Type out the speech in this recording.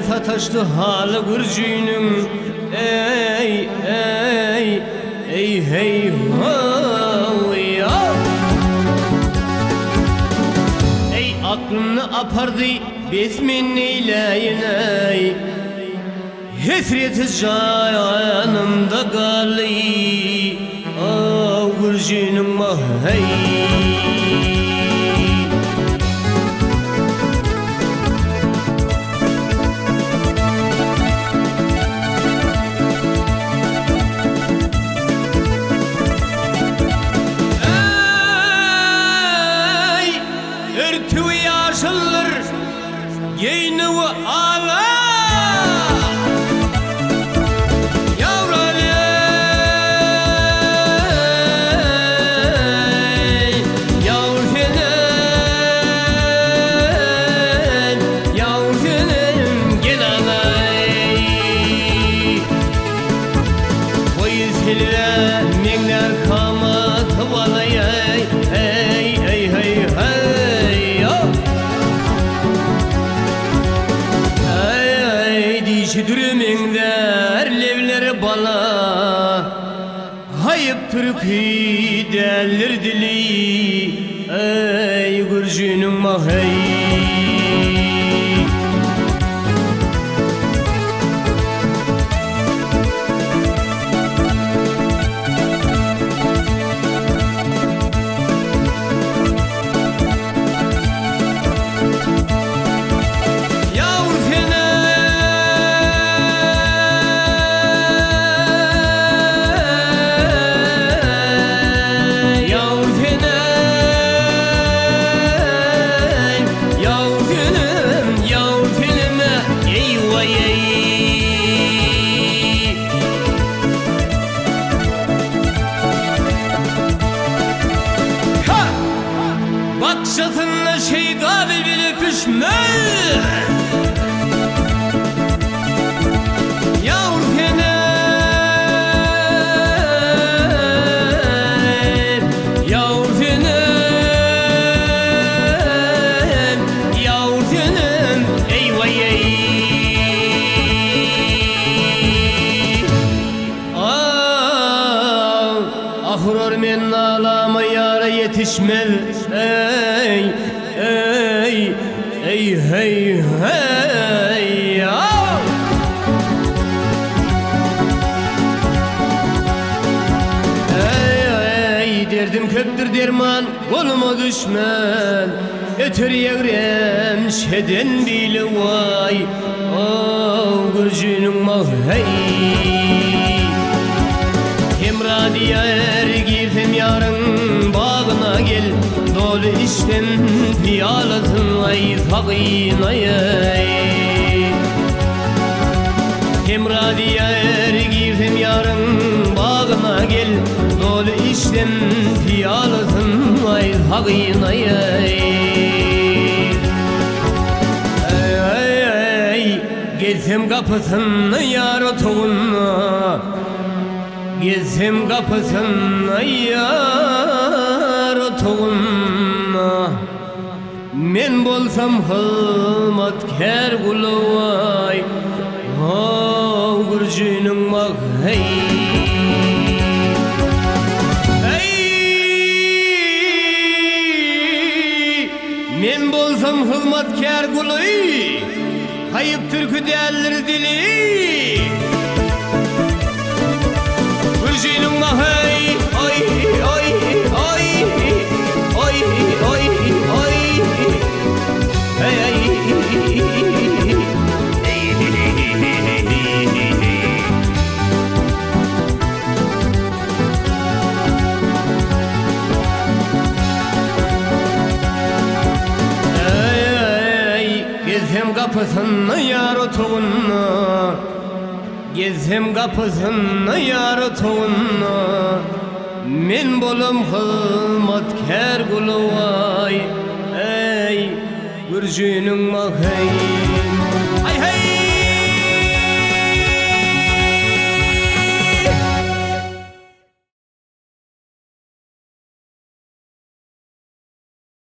sataştı halı gürcünün. Ey ey ey hey ho ya. Ey aklını apardı bezmin neyleyin ey. Hesreti canımda kalı. Ah gürcünün ah hey. Örtüyü yaşılır yeyni ve ağlar. Dürümünder levleri bala hayıp Türk'ü derler dili. Ey gürcünün mahey. Bakşasınla şey kabil bilip düşmez. Yavur fenem, yavur fenem, yavur fenem, eyvay ey. Ahurur men ağlama yara yetişmez. Ey ey ey hey hey ya. Ey derdim köptür derman koluma düşmen. Ötür yevrem şeden bile vay. Oh gürcünün mah hey. Hem radiyer girdim yarın bağına gel. Dolu içten piyalatın ay fagin ay. Hem radiyer girdim yarın bağına gel. Dolu içten piyalatın ay fagin ay. Gezsem kapısını yar otuğuna. Gezsem kapısını yar otuğuna. Men bolsam hılmatkar kuluvay. Oh gürcünün mah hey. Men bolsam hılmatkar kuluy. Hayıp türkü derler dili. Gürcünün mah hey. Oy oy oy oy oy oy. Hey hey. Gezsem kapısını yar otuğuna. Gezsem kapısını yar otuğuna. Men bolum hılmatkar kuluvay. Ey gürcünün mah hey.